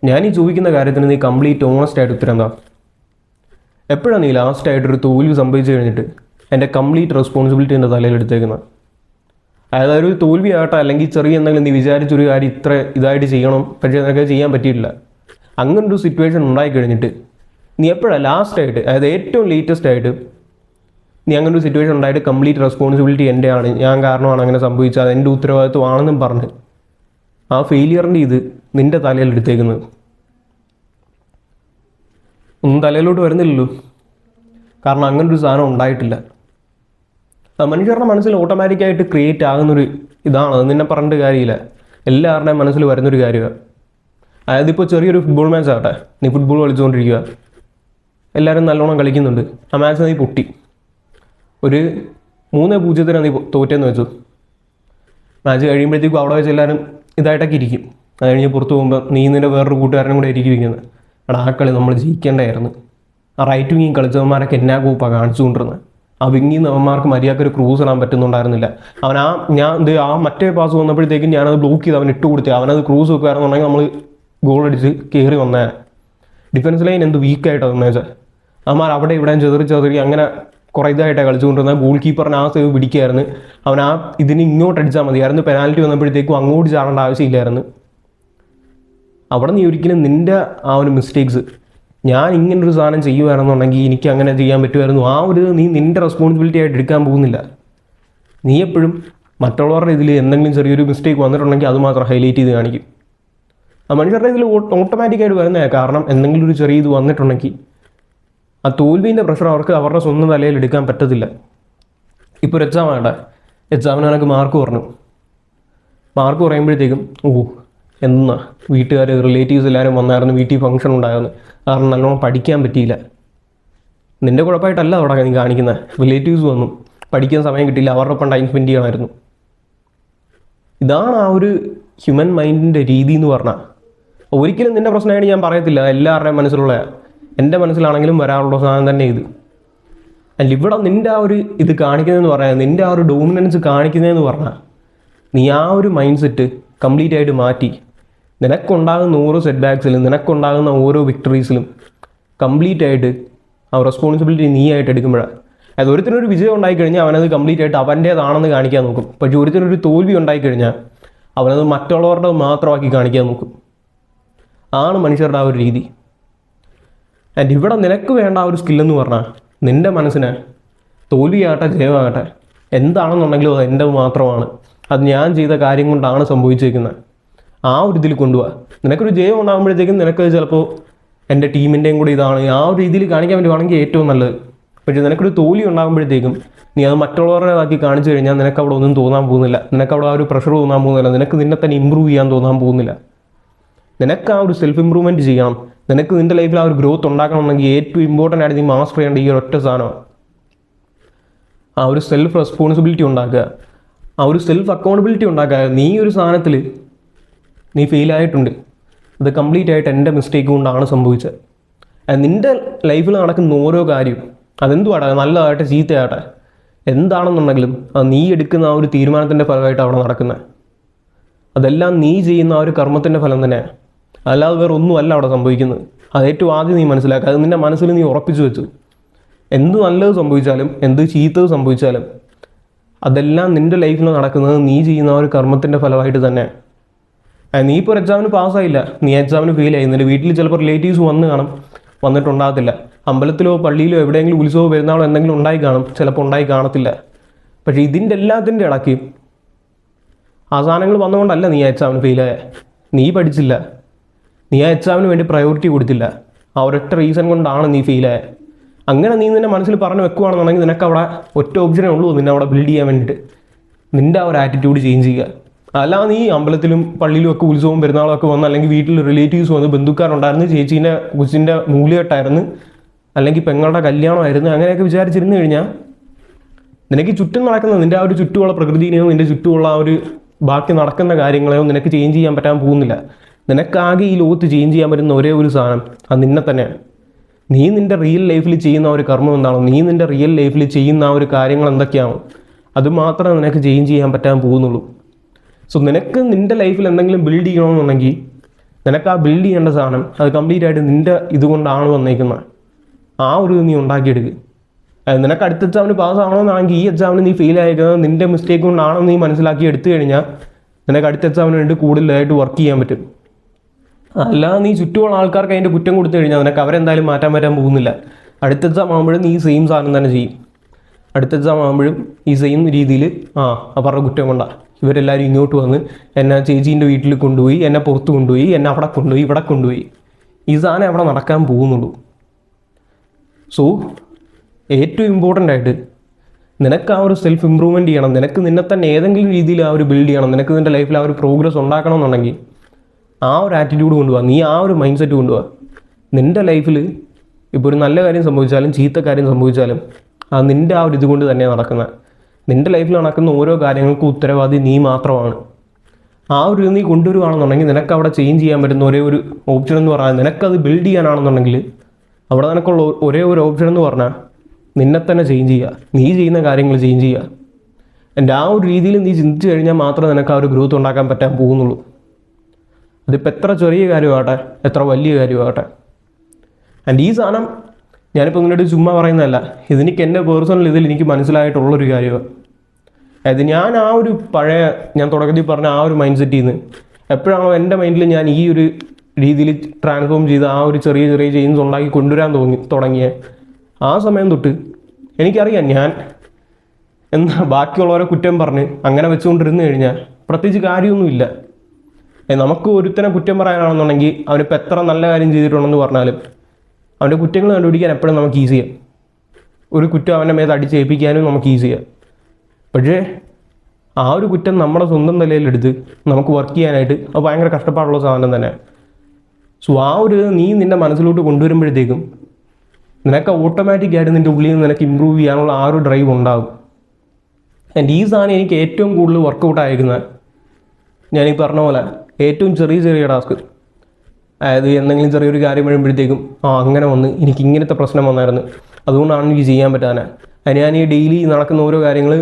ഞാൻ ഈ ചോദിക്കുന്ന കാര്യത്തിന് നീ കംപ്ലീറ്റ് ഓണസ്റ്റ് ആയിട്ട് ഉത്തരം എന്താ? എപ്പോഴാണ് നീ ലാസ്റ്റായിട്ടൊരു തോൽവി സംഭവിച്ചു കഴിഞ്ഞിട്ട് എൻ്റെ കംപ്ലീറ്റ് റെസ്പോൺസിബിലിറ്റി എൻ്റെ തലയിൽ എടുത്തേക്കുന്നത്? അതായത് ഒരു തോൽവി ആകട്ടെ അല്ലെങ്കിൽ ചെറിയ എന്തെങ്കിലും നീ വിചാരിച്ചൊരു കാര്യം ഇത്ര ഇതായിട്ട് ചെയ്യണം, പക്ഷേ നിനക്ക് ചെയ്യാൻ പറ്റിയിട്ടില്ല, അങ്ങനൊരു സിറ്റുവേഷൻ ഉണ്ടായിക്കഴിഞ്ഞിട്ട് നീ എപ്പോഴാണ് ലാസ്റ്റായിട്ട്, അതായത് ഏറ്റവും ലേറ്റസ്റ്റ് ആയിട്ട് നീ അങ്ങനൊരു സിറ്റുവേഷൻ ഉണ്ടായിട്ട് കംപ്ലീറ്റ് റെസ്പോൺസിബിലിറ്റി എൻ്റെ ആണ്, ഞാൻ കാരണമാണ് അങ്ങനെ സംഭവിച്ചത്, അത് എൻ്റെ ഉത്തരവാദിത്വമാണെന്നും പറഞ്ഞ് ആ ഫെയിലിയറിൻ്റെ ഇത് നിൻ്റെ തലയിൽ എടുത്തേക്കുന്നത്? ഒന്നും തലയിലോട്ട് വരുന്നില്ലല്ലോ, കാരണം അങ്ങനൊരു സാധനം ഉണ്ടായിട്ടില്ല. മനുഷ്യരുടെ മനസ്സിൽ ഓട്ടോമാറ്റിക്കായിട്ട് ക്രിയേറ്റ് ആകുന്നൊരു ഇതാണ്, അത് നിന്നെ പറഞ്ഞിട്ട് കാര്യമില്ല, എല്ലാവരുടെയും മനസ്സിൽ വരുന്നൊരു കാര്യമാണ്. അതായത് ഇപ്പോൾ ചെറിയൊരു ഫുട്ബോൾ മാച്ച് ആകട്ടെ, നീ ഫുട്ബോൾ കളിച്ചുകൊണ്ടിരിക്കുക, എല്ലാവരും നല്ലോണം കളിക്കുന്നുണ്ട്, ആ മാച്ച് നീ പൊട്ടി, ഒരു 3-0 നീ തോറ്റെന്ന് വെച്ചു. മാച്ച് കഴിയുമ്പോഴത്തേക്കും അവിടെ വെച്ച് എല്ലാവരും ഇതായിട്ടൊക്കെ ഇരിക്കും. അത് കഴിഞ്ഞ് പുറത്ത് പോകുമ്പോൾ നീ നിൻ്റെ വേറൊരു കൂട്ടുകാരനും കൂടെ ഇരിക്കുന്നത്, എടാ ആ കളി നമ്മൾ ജയിക്കേണ്ടായിരുന്നു, ആ റൈറ്റ് വിങ്ങിങ് കളിച്ചവന്മാരൊക്കെ എന്നാ കൂപ്പാണ് കാണിച്ചുകൊണ്ടിരുന്നത്, ആ വിങ്ങിന്ന് അവന്മാർക്ക് മര്യാദക്ക് ഒരു ക്രൂസ് ഇടാൻ പറ്റുന്നുണ്ടായിരുന്നില്ല, അവൻ ആ മറ്റേ പാസ് വന്നപ്പോഴത്തേക്കും ഞാനത് ബ്ലോക്ക് ചെയ്ത് അവൻ ഇട്ട് കൊടുത്തേ, അവനത് ക്രൂസ് വെക്കുമായിരുന്നുണ്ടെങ്കിൽ നമ്മൾ ഗോൾ അടിച്ച് കയറി വന്നേ. ഡിഫൻസ് ലൈൻ എന്ത് വീക്കായിട്ടാണ് വന്നേച്ചാൽ അവന്മാർ അവിടെ ഇവിടെ ചെതറി അങ്ങനെ കുറേ ഇതായിട്ടാണ് കളിച്ചുകൊണ്ടിരുന്നത്. ഗോൾ കീപ്പറിന് ആ സേവ് പിടിക്കുകയായിരുന്നു, അവൻ ആ ഇതിന് ഇങ്ങോട്ട് അടിച്ചാൽ മതിയായിരുന്നു, പെനാൽറ്റി വന്നപ്പോഴത്തേക്കും അങ്ങോട്ട് ചാടേണ്ട ആവശ്യമില്ലായിരുന്നു. അവിടെ നീ ഒരിക്കലും നിൻ്റെ ആ ഒരു മിസ്റ്റേക്സ്, ഞാൻ ഇങ്ങനൊരു സാധനം ചെയ്യുമായിരുന്നുണ്ടെങ്കിൽ എനിക്ക് അങ്ങനെ ചെയ്യാൻ പറ്റുമായിരുന്നു, ആ ഒരു നീ നിൻ്റെ റെസ്പോൺസിബിലിറ്റി ആയിട്ട് എടുക്കാൻ പോകുന്നില്ല. നീ എപ്പോഴും മറ്റുള്ളവരുടെ ഇതിൽ എന്തെങ്കിലും ചെറിയൊരു മിസ്റ്റേക്ക് വന്നിട്ടുണ്ടെങ്കിൽ അത് മാത്രം ഹൈലൈറ്റ് ചെയ്ത് കാണിക്കും. ആ മനുഷ്യരുടെ ഇതിൽ ഓട്ടോമാറ്റിക്കായിട്ട് വരുന്നതാണ്. കാരണം എന്തെങ്കിലും ഒരു ചെറിയ ഇത് വന്നിട്ടുണ്ടെങ്കിൽ ആ തോൽവീൻ്റെ പ്രഷർ അവർക്ക് അവരുടെ സ്വന്തം തലയിൽ എടുക്കാൻ പറ്റത്തില്ല. ഇപ്പോൾ ഒരു എക്സാം ആകട്ടെ, എക്സാമിന് എനിക്ക് മാർക്ക് പറയുമ്പോഴത്തേക്കും എന്നാ വീട്ടുകാർ റിലേറ്റീവ്സ് എല്ലാവരും വന്നായിരുന്നു, വീട്ടിൽ ഫംഗ്ഷൻ ഉണ്ടായിരുന്നു, കാരണം നല്ലോണം പഠിക്കാൻ പറ്റിയില്ല. നിൻ്റെ കുഴപ്പമായിട്ടല്ല അവിടെ നീ കാണിക്കുന്നത്, റിലേറ്റീവ്സ് വന്നു, പഠിക്കാൻ സമയം കിട്ടിയില്ല, അവരുടെ ഒപ്പം ടൈം സ്പെൻഡ് ചെയ്യണമായിരുന്നു. ഇതാണ് ആ ഒരു ഹ്യൂമൻ മൈൻഡിൻ്റെ രീതി എന്ന് പറഞ്ഞാൽ. ഒരിക്കലും നിൻ്റെ പ്രശ്നമായിട്ട് ഞാൻ പറയത്തില്ല, എല്ലാവരുടെയും മനസ്സിലുള്ള, എൻ്റെ മനസ്സിലാണെങ്കിലും വരാനുള്ള സാധനം തന്നെ ഇത്. അല്ല ഇവിടെ നിൻ്റെ ആ ഒരു ഇത് കാണിക്കുന്നതെന്ന് പറഞ്ഞാൽ, നിൻ്റെ ആ ഒരു ഡോമിനൻസ് കാണിക്കുന്നതെന്ന് പറഞ്ഞാൽ, നീ ആ ഒരു മൈൻഡ് സെറ്റ് കംപ്ലീറ്റ് ആയിട്ട് മാറ്റി നിനക്കുണ്ടാകുന്ന ഓരോ സെറ്റ് ബാക്സിലും നിനക്കുണ്ടാകുന്ന ഓരോ വിക്ടറീസിലും കംപ്ലീറ്റ് ആയിട്ട് ആ റെസ്പോൺസിബിലിറ്റി നീ ആയിട്ട് എടുക്കുമ്പോഴാണ്. അത് ഒരുത്തിനൊരു വിജയം ഉണ്ടായിക്കഴിഞ്ഞാൽ അവനത് കംപ്ലീറ്റ് ആയിട്ട് അവൻ്റേതാണെന്ന് കാണിക്കാൻ നോക്കും. പക്ഷേ ഒരുത്തിനൊരു തോൽവി ഉണ്ടായിക്കഴിഞ്ഞാൽ അവനത് മറ്റുള്ളവരുടെ മാത്രമാക്കി കാണിക്കാൻ നോക്കും. ആണ് മനുഷ്യരുടെ ആ ഒരു രീതി. ആൻഡ് ഇവിടെ നിനക്ക് വേണ്ട ആ ഒരു സ്കില്ലെന്ന് പറഞ്ഞാൽ, നിൻ്റെ മനസ്സിനെ തോൽവിയാകട്ടെ ജയമാകട്ടെ എന്താണെന്നുണ്ടെങ്കിലും അത് എൻ്റെ മാത്രമാണ്, അത് ഞാൻ ചെയ്ത കാര്യം കൊണ്ടാണ് സംഭവിച്ചിരിക്കുന്നത്, ആ ഒരു ഇതിൽ കൊണ്ടുപോകാം. നിനക്കൊരു ജയം ഉണ്ടാകുമ്പോഴത്തേക്കും നിനക്ക് ചിലപ്പോൾ എൻ്റെ ടീമിൻ്റെയും കൂടി ഇതാണ് ആ ഒരു രീതിയിൽ കാണിക്കാൻ പറ്റുവാണെങ്കിൽ ഏറ്റവും നല്ലത്. പക്ഷേ നിനക്കൊരു തോൽവി ഉണ്ടാകുമ്പോഴത്തേക്കും നീ അത് മറ്റുള്ളവരുടേതാക്കി കാണിച്ചു കഴിഞ്ഞാൽ നിനക്ക് അവിടെ ഒന്നും തോന്നാൻ പോകുന്നില്ല, നിനക്കവിടെ ആ ഒരു പ്രഷർ തോന്നാൻ പോകുന്നില്ല, നിനക്ക് നിന്നെ തന്നെ ഇമ്പ്രൂവ് ചെയ്യാൻ തോന്നാൻ പോകുന്നില്ല. നിനക്ക് ആ ഒരു സെൽഫ് ഇമ്പ്രൂവ്മെൻറ്റ് ചെയ്യണം, നിനക്ക് നിൻ്റെ ലൈഫിൽ ആ ഒരു ഗ്രോത്ത് ഉണ്ടാക്കണമെങ്കിൽ ഏറ്റവും ഇമ്പോർട്ടൻ്റ് ആയിട്ട് നീ മാസ്റ്റർ ചെയ്യേണ്ട ഈ ഒറ്റ സാധനമാണ് ആ ഒരു സെൽഫ് റെസ്പോൺസിബിലിറ്റി ഉണ്ടാക്കുക, ആ ഒരു സെൽഫ് അക്കൗണ്ടബിലിറ്റി ഉണ്ടാക്കുക. നീ ഒരു സാധനത്തിൽ നീ ഫെയിലായിട്ടുണ്ട്, അത് കംപ്ലീറ്റ് ആയിട്ട് എൻ്റെ മിസ്റ്റേക്ക് കൊണ്ടാണ് സംഭവിച്ചത്. നിൻ്റെ ലൈഫിൽ നടക്കുന്ന ഓരോ കാര്യവും അതെന്തുവാട്ടെ, നല്ലതാകട്ടെ ചീത്തയാകട്ടെ എന്താണെന്നുണ്ടെങ്കിലും അത് നീ എടുക്കുന്ന ആ ഒരു തീരുമാനത്തിൻ്റെ ഫലമായിട്ട് അവിടെ നടക്കുന്നത്. അതെല്ലാം നീ ചെയ്യുന്ന ആ ഒരു കർമ്മത്തിൻ്റെ ഫലം തന്നെയാണ്, അല്ലാതെ വേറെ ഒന്നുമല്ല അവിടെ സംഭവിക്കുന്നത്. അത് ഏറ്റവും ആദ്യം നീ മനസ്സിലാക്കുക, അത് നിൻ്റെ മനസ്സിൽ നീ ഉറപ്പിച്ചു വെച്ചു. എന്ത് നല്ലത് സംഭവിച്ചാലും എന്ത് ചീത്തത് സംഭവിച്ചാലും അതെല്ലാം നിൻ്റെ ലൈഫിൽ നടക്കുന്നത് നീ ചെയ്യുന്ന ആ ഒരു കർമ്മത്തിൻ്റെ ഫലമായിട്ട് തന്നെ. നീ ഇപ്പോൾ ഒരു എക്സാമിന് പാസ്സായില്ല, നീ എക്സാമിന് ഫെയിലായി, നിൻ്റെ വീട്ടിൽ ചിലപ്പോൾ റിലേറ്റീവ്സ് വന്നിട്ടുണ്ടാകത്തില്ല, അമ്പലത്തിലോ പള്ളിയിലോ എവിടെയെങ്കിലും ഉത്സവമോ പെരുന്നാളോ എന്തെങ്കിലും ഉണ്ടായി കാണും, ചിലപ്പോൾ ഉണ്ടായി കാണത്തില്ല. പക്ഷേ ഇതിൻ്റെ എല്ലാത്തിൻ്റെ ഇടയ്ക്ക് ആ സാധനങ്ങൾ വന്നുകൊണ്ടല്ല നീ ആ എക്സാമിന് ഫെയിലായ, നീ പഠിച്ചില്ല, നീ ആ എക്സാമിന് വേണ്ടി പ്രയോറിറ്റി കൊടുത്തില്ല, ആ ഒരൊറ്റ റീസൺ കൊണ്ടാണ് നീ ഫെയിലായ. അങ്ങനെ നീ നിൻ്റെ മനസ്സിൽ പറഞ്ഞു വെക്കുകയാണെന്നുണ്ടെങ്കിൽ നിനക്ക് അവിടെ ഒറ്റ ഓപ്ഷനേ ഉള്ളൂ, നിന്നെ അവിടെ ബിൽഡ് ചെയ്യാൻ വേണ്ടിയിട്ട് നിൻ്റെ ആ ഒരു ആറ്റിറ്റ്യൂഡ് ചേഞ്ച് ചെയ്യുക. അല്ലാതെ നീ അമ്പലത്തിലും പള്ളിയിലും ഒക്കെ ഉത്സവവും പെരുന്നാളും ഒക്കെ വന്ന്, അല്ലെങ്കിൽ വീട്ടിൽ റിലേറ്റീവ്സ് വന്ന്, ബന്ധുക്കാരുണ്ടായിരുന്നു, ചേച്ചീൻ്റെ കൊച്ചിൻ്റെ നൂലുകെട്ടായിരുന്നു, അല്ലെങ്കിൽ പെങ്ങളുടെ കല്യാണമായിരുന്നു, അങ്ങനെയൊക്കെ വിചാരിച്ചിരുന്നു കഴിഞ്ഞാൽ നിനക്ക് ചുറ്റും നടക്കുന്ന നിൻ്റെ ആ ഒരു ചുറ്റുമുള്ള പ്രകൃതിനെയോ നിൻ്റെ ചുറ്റുമുള്ള ആ ഒരു ബാക്കി നടക്കുന്ന കാര്യങ്ങളെയോ നിനക്ക് ചേഞ്ച് ചെയ്യാൻ പറ്റാൻ പോകുന്നില്ല. നിനക്കാകെ ഈ ലോകത്ത് ചേഞ്ച് ചെയ്യാൻ പറ്റുന്ന ഒരേ ഒരു സാധനം അത് നിന്നെ തന്നെയാണ്. നീ നിൻ്റെ റിയൽ ലൈഫിൽ ചെയ്യുന്ന ഒരു കർമ്മം എന്താണോ, നീ നിൻ്റെ റിയൽ ലൈഫിൽ ചെയ്യുന്ന ആ ഒരു കാര്യങ്ങൾ എന്തൊക്കെയാണോ അത് മാത്രമേ നിനക്ക് ചേഞ്ച് ചെയ്യാൻ പറ്റാൻ പോകുന്നുള്ളൂ. സോ നിനക്ക് നിൻ്റെ ലൈഫിൽ എന്തെങ്കിലും ബിൽഡ് ചെയ്യണമെന്നുണ്ടെങ്കിൽ നിനക്ക് ആ ബിൽഡ് ചെയ്യേണ്ട സാധനം അത് കംപ്ലീറ്റ് ആയിട്ട് നിൻ്റെ ഇതുകൊണ്ടാണ് വന്നേക്കുന്നത്. ആ ഒരു നീ ഉണ്ടാക്കിയെടുക്കുക. നിനക്ക് അടുത്ത എക്സാമിന് പാസ്സാവണമെന്നാണെങ്കിൽ ഈ എക്സാമിന് നീ ഫെയിൽ ആയിരിക്കുന്നത് നിൻ്റെ മിസ്റ്റേക്ക് കൊണ്ടാണെന്ന് നീ മനസ്സിലാക്കി എടുത്തു കഴിഞ്ഞാൽ നിനക്ക് അടുത്ത എക്സാമിന് വേണ്ടി കൂടുതലായിട്ട് വർക്ക് ചെയ്യാൻ പറ്റും. അല്ലാതെ നീ ചുറ്റുമുള്ള ആൾക്കാർക്ക് അതിൻ്റെ കുറ്റം കൊടുത്തു കഴിഞ്ഞാൽ നിനക്ക് അവരെന്തായാലും മാറ്റാൻ പോകുന്നില്ല. അടുത്ത എക്സാം ആകുമ്പോഴും നീ സെയിം സാധനം തന്നെ ചെയ്യും. അടുത്ത എക്സാം ആകുമ്പോഴും ഈ സെയിം രീതിയിൽ അവരുടെ കുറ്റം കൊണ്ടാണ് ഇവരെല്ലാവരും ഇങ്ങോട്ട് വന്ന് എന്നെ ചേച്ചീൻ്റെ വീട്ടിൽ കൊണ്ടുപോയി, എന്നെ പുറത്ത് കൊണ്ടുപോയി, എന്നെ അവിടെ കൊണ്ടുപോയി, ഇവിടെ കൊണ്ടുപോയി. ഈ സാധനം അവിടെ നടക്കാൻ പോകുന്നുള്ളൂ. സോ ഏറ്റവും ഇമ്പോർട്ടൻ്റ് ആയിട്ട് നിനക്ക് ആ ഒരു സെൽഫ് ഇമ്പ്രൂവ്മെൻറ്റ് ചെയ്യണം. നിനക്ക് നിന്നെ തന്നെ ഏതെങ്കിലും രീതിയിൽ ആ ഒരു ബിൽഡ് ചെയ്യണം. നിനക്ക് നിൻ്റെ ലൈഫിൽ ആ ഒരു പ്രോഗ്രസ് ഉണ്ടാക്കണമെന്നുണ്ടെങ്കിൽ ആ ഒരു ആറ്റിറ്റ്യൂഡ് കൊണ്ടുപോകാം. നീ ആ ഒരു മൈൻഡ് സെറ്റ് കൊണ്ടുപോകാം. നിൻ്റെ ലൈഫിൽ ഇപ്പോൾ ഒരു നല്ല കാര്യം സംഭവിച്ചാലും ചീത്ത കാര്യം സംഭവിച്ചാലും അത് നിൻ്റെ ആ ഒരു ഇതുകൊണ്ട് തന്നെയാണ് നടക്കുന്നത്. നിൻ്റെ ലൈഫിൽ നടക്കുന്ന ഓരോ കാര്യങ്ങൾക്കും ഉത്തരവാദി നീ മാത്രമാണ്. ആ ഒരു നീ കൊണ്ടുവരുവാണെന്നുണ്ടെങ്കിൽ നിനക്ക് അവിടെ ചേഞ്ച് ചെയ്യാൻ പറ്റുന്ന ഒരേ ഒരു ഓപ്ഷൻ എന്ന് പറഞ്ഞാൽ നിനക്കത് ബിൽഡ് ചെയ്യാനാണെന്നുണ്ടെങ്കിൽ അവിടെ നിനക്കുള്ള ഒരേ ഒരു ഓപ്ഷൻ എന്ന് പറഞ്ഞാൽ നിന്നെ തന്നെ ചേഞ്ച് ചെയ്യുക. നീ ചെയ്യുന്ന കാര്യങ്ങൾ ചേഞ്ച് ചെയ്യുക. എൻ്റെ ആ ഒരു രീതിയിൽ നീ ചിന്തിച്ച് കഴിഞ്ഞാൽ മാത്രമേ നിനക്ക് ആ ഒരു ഗ്രോത്ത് ഉണ്ടാക്കാൻ പറ്റാൻ പോകുന്നുള്ളൂ. അതിപ്പോൾ എത്ര ചെറിയ കാര്യമാകട്ടെ എത്ര വലിയ കാര്യമാകട്ടെ. ആൻഡ് ഈ സാധനം ഞാനിപ്പോൾ നിങ്ങളുടെ ചുമ്മാ പറയുന്നതല്ല, ഇതെനിക്ക് എൻ്റെ പേഴ്സണൽ ഇതിൽ എനിക്ക് മനസ്സിലായിട്ടുള്ളൊരു കാര്യമാണ്. അതായത് ഞാൻ ആ ഒരു പഴയ ഞാൻ തുടക്കത്തിൽ പറഞ്ഞ ആ ഒരു മൈൻഡ് സെറ്റിൽ നിന്ന് എപ്പോഴാണോ എൻ്റെ മൈൻഡിൽ ഞാൻ ഈ ഒരു രീതിയിൽ ട്രാൻസ്ഫോം ചെയ്ത് ആ ഒരു ചെറിയ ചെറിയ ചേഞ്ച് ഉണ്ടാക്കി കൊണ്ടുവരാൻ തുടങ്ങിയ ആ സമയം തൊട്ട് എനിക്കറിയാം ഞാൻ ബാക്കിയുള്ളവരെ കുറ്റം പറഞ്ഞ് അങ്ങനെ വെച്ചുകൊണ്ടിരുന്നു കഴിഞ്ഞാൽ പ്രത്യേകിച്ച് കാര്യമൊന്നുമില്ല. നമുക്ക് ഒരുത്തനെ കുറ്റം പറയാനാണെന്നുണ്ടെങ്കിൽ അവനിപ്പോൾ എത്ര നല്ല കാര്യം ചെയ്തിട്ടുണ്ടെന്ന് പറഞ്ഞാലും അവൻ്റെ കുറ്റങ്ങൾ കണ്ടുപിടിക്കാൻ എപ്പോഴും നമുക്ക് ഈസിയാണ്. ഒരു കുറ്റം അവൻ്റെ മേത്ത് അടിച്ചേൽപ്പിക്കാനും നമുക്ക് ഈസിയാണ്. പക്ഷേ ആ ഒരു കുറ്റം നമ്മുടെ സ്വന്തം നിലയിലെടുത്ത് നമുക്ക് വർക്ക് ചെയ്യാനായിട്ട് അത് ഭയങ്കര കഷ്ടപ്പാടുള്ള സാധനം തന്നെ. സോ ആ ഒരു നീ നിൻ്റെ മനസ്സിലോട്ട് കൊണ്ടുവരുമ്പോഴത്തേക്കും നിനക്ക് ഓട്ടോമാറ്റിക്കായിട്ട് നിൻ്റെ ഉള്ളിൽ നിന്ന് നിനക്ക് ഇമ്പ്രൂവ് ചെയ്യാനുള്ള ആ ഒരു ഡ്രൈവ് ഉണ്ടാകും. ആൻഡ് ഈ സാധനം എനിക്ക് ഏറ്റവും കൂടുതൽ വർക്കൗട്ട് ആയിരിക്കുന്നത് ഞാനീ പറഞ്ഞ പോലെ ഏറ്റവും ചെറിയ ചെറിയ ടാസ്ക്. അതായത് എന്തെങ്കിലും ചെറിയൊരു കാര്യം വരുമ്പോഴത്തേക്കും അങ്ങനെ വന്ന് എനിക്ക് ഇങ്ങനത്തെ പ്രശ്നം വന്നായിരുന്നു, അതുകൊണ്ടാണ് എനിക്ക് ചെയ്യാൻ പറ്റാതെ. അത് ഞാൻ ഈ ഡെയിലി നടക്കുന്ന ഓരോ കാര്യങ്ങൾ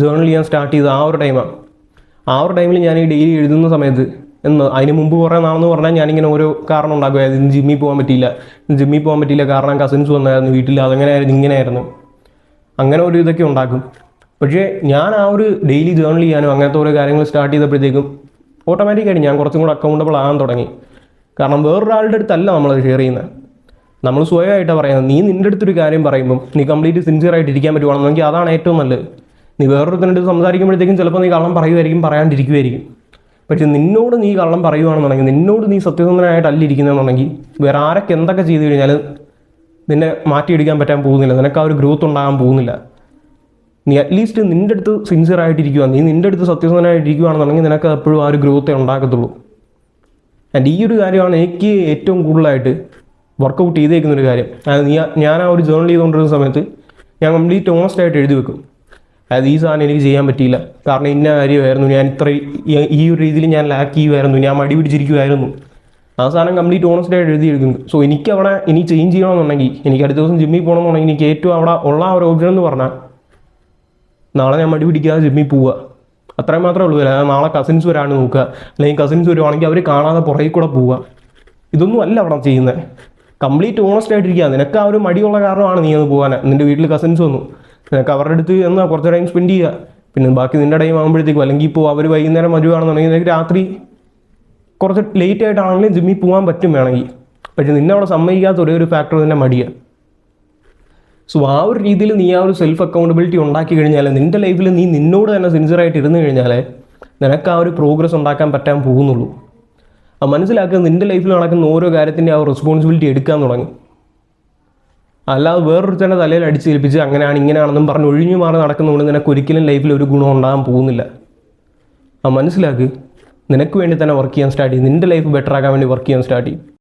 ജേർണൽ ചെയ്യാൻ സ്റ്റാർട്ട് ചെയ്ത് ആ ഒരു ടൈമാണ്. ആ ഒരു ടൈമിൽ ഞാൻ ഈ ഡെയിലി എഴുതുന്ന സമയത്ത് അതിന് മുമ്പ് കുറേ നാളെന്ന് പറഞ്ഞാൽ ഞാനിങ്ങനെ ഓരോ കാരണം ഉണ്ടാക്കും. അതായത് ഇന്ന് ജിമ്മിൽ പോകാൻ പറ്റിയില്ല കാരണം കസിൻസ് വന്നായിരുന്നു വീട്ടിൽ, അതങ്ങനെയായിരുന്നു ഇങ്ങനെയായിരുന്നു, അങ്ങനെ ഒരു ഇതൊക്കെ ഉണ്ടാക്കും. പക്ഷേ ഞാൻ ആ ഒരു ഡെയിലി ജേർണൽ ചെയ്യാനും അങ്ങനത്തെ ഓരോ കാര്യങ്ങൾ സ്റ്റാർട്ട് ചെയ്തപ്പോഴത്തേക്കും ഓട്ടോമാറ്റിക്കായിട്ട് ഞാൻ കുറച്ചും കൂടെ അക്കൗണ്ടബിൾ ആകാൻ തുടങ്ങി. കാരണം വേറൊരാളുടെ അടുത്തല്ല നമ്മളത് ഷെയർ ചെയ്യുന്നത്, നമ്മൾ സ്വയമായിട്ടാണ് പറയുന്നത്. നീ നിൻ്റെ അടുത്തൊരു കാര്യം പറയുമ്പം നീ കംപ്ലീറ്റ് സിൻസിയറായിട്ട് ഇരിക്കാൻ പറ്റുവാണെന്നെങ്കിൽ അതാണ് ഏറ്റവും നല്ലത്. നീ വേറൊരുത്തരുടെ സംസാരിക്കുമ്പോഴത്തേക്കും ചിലപ്പോൾ നീ കള്ളം പറയുമായിരിക്കും, പറയാണ്ടിരിക്കുമായിരിക്കും. പക്ഷെ നിന്നോട് നീ കള്ളം പറയുവാണെന്നുണ്ടെങ്കിൽ, നിന്നോട് നീ സത്യസന്ധനായിട്ടല്ല ഇരിക്കുന്നതെന്നുണ്ടെങ്കിൽ വേറെ ആരൊക്കെ എന്തൊക്കെ ചെയ്ത് കഴിഞ്ഞാലും നിന്നെ മാറ്റിയെടുക്കാൻ പറ്റാൻ പോകുന്നില്ല. നിനക്ക് ആ ഒരു ഗ്രോത്ത് ഉണ്ടാകാൻ പോകുന്നില്ല. നീ അറ്റ്ലീസ്റ്റ് നിൻ്റെ അടുത്ത് സിൻസിയറായിട്ടിരിക്കുക, നീ നിൻ്റെ അടുത്ത് സത്യസന്ധനായിട്ടിരിക്കുകയാണെന്നുണ്ടെങ്കിൽ നിനക്ക് എപ്പോഴും ആ ഒരു ഗ്രോത്തേ ഉണ്ടാക്കത്തുള്ളൂ. ആൻഡ് ഈ ഒരു കാര്യമാണ് എനിക്ക് ഏറ്റവും കൂടുതലായിട്ട് വർക്കൗട്ട് ചെയ്തേക്കുന്നൊരു കാര്യം. അതായത് ഞാൻ ആ ഒരു ജേർണൽ ചെയ്തുകൊണ്ടിരുന്ന സമയത്ത് ഞാൻ കംപ്ലീറ്റ് ഓണസ്റ്റായിട്ട് എഴുതി വെക്കും. അതായത് ഈ സാധനം എനിക്ക് ചെയ്യാൻ പറ്റിയില്ല കാരണം ഇന്ന കാര്യമായിരുന്നു, ഞാൻ ഈ ഒരു രീതിയിൽ ഞാൻ ലാക്ക് ചെയ്യുമായിരുന്നു, ഞാൻ മടി പിടിച്ചിരിക്കുമായിരുന്നു. ആ സാധനം കംപ്ലീറ്റ് ഓണസ്റ്റായിട്ട് എഴുതി എടുക്കുന്നു. സോ എനിക്ക് അവിടെ ഇനി ചേഞ്ച് ചെയ്യണമെന്നുണ്ടെങ്കിൽ, എനിക്ക് അടുത്ത ദിവസം ജിമ്മിൽ പോകണമെന്നുണ്ടെങ്കിൽ എനിക്ക് ഏറ്റവും അവിടെ ഉള്ള ഒരു ഓപ്ഷൻ എന്ന് പറഞ്ഞാൽ നാളെ ഞാൻ മടി പിടിക്കാതെ ജിമ്മിൽ പോവുക, അത്രയും മാത്രമേ ഉള്ളൂ. അതായത് നാളെ കസിൻസ് വരാണ് നോക്കുക, അല്ലെങ്കിൽ കസിൻസ് വരുവാണെങ്കിൽ അവർ കാണാതെ പുറകെ കൂടെ പോവുക. ഇതൊന്നും അല്ല അവിടെ ചെയ്യുന്നത്. കംപ്ലീറ്റ് ഓണസ്റ്റ് ആയിട്ടിരിക്കുക. നിനക്ക് ആ ഒരു മടിയുള്ള കാരണമാണ് നീ അത് പോകാൻ. നിൻ്റെ വീട്ടിൽ കസിൻസ് വന്നു, നിനക്ക് അവരുടെ അടുത്ത് എന്നാൽ കുറച്ച് ടൈം സ്പെൻഡ് ചെയ്യുക. പിന്നെ ബാക്കി നിൻ്റെ ടൈം ആകുമ്പോഴത്തേക്കും, അല്ലെങ്കിൽ ഇപ്പോൾ അവർ വൈകുന്നേരം വരുവാണെന്നുണ്ടെങ്കിൽ നിനക്ക് രാത്രി കുറച്ച് ലേറ്റ് ആയിട്ടാണെങ്കിലും ജിമ്മിൽ പോകാൻ പറ്റും വേണമെങ്കിൽ. പക്ഷെ നിന്നെ അവിടെ സമ്മതിക്കാത്ത ഒരേ ഒരു ഫാക്ടർ തന്നെ മടിയാണ്. സോ ആ ഒരു രീതിയിൽ നീ ആ ഒരു സെൽഫ് അക്കൗണ്ടബിലിറ്റി ഉണ്ടാക്കി കഴിഞ്ഞാൽ നിൻ്റെ ലൈഫിൽ നീ നിന്നോട് തന്നെ സിൻസിയറായിട്ട് ഇരുന്ന് കഴിഞ്ഞാൽ നിനക്ക് ആ ഒരു പ്രോഗ്രസ് ഉണ്ടാക്കാൻ പറ്റാൻ പോകുന്നുള്ളൂ. അത് മനസ്സിലാക്കുക. നിൻ്റെ ലൈഫിൽ നടക്കുന്ന ഓരോ കാര്യത്തിൻ്റെ ആ ഒരു റെസ്പോൺസിബിലിറ്റി എടുക്കാൻ തുടങ്ങി. അല്ലാതെ വേറൊരുത്തൻ്റെ തലയിൽ അടിച്ചേൽപ്പിച്ച് അങ്ങനെയാണ് ഇങ്ങനെയാണെന്നും പറഞ്ഞ് ഒഴിഞ്ഞു മാറി നടക്കുന്നതുകൊണ്ട് നിനക്ക് ഒരിക്കലും ലൈഫിൽ ഒരു ഗുണം ഉണ്ടാകാൻ പോകുന്നില്ല. അത് മനസ്സിലാക്കുക. നിനക്ക് വേണ്ടി തന്നെ വർക്ക് ചെയ്യാൻ സ്റ്റാർട്ട് ചെയ്യും. നിൻ്റെ ലൈഫ് ബെറ്റർ ആക്കാൻ വേണ്ടി വർക്ക് ചെയ്യാൻ സ്റ്റാർട്ട് ചെയ്യും.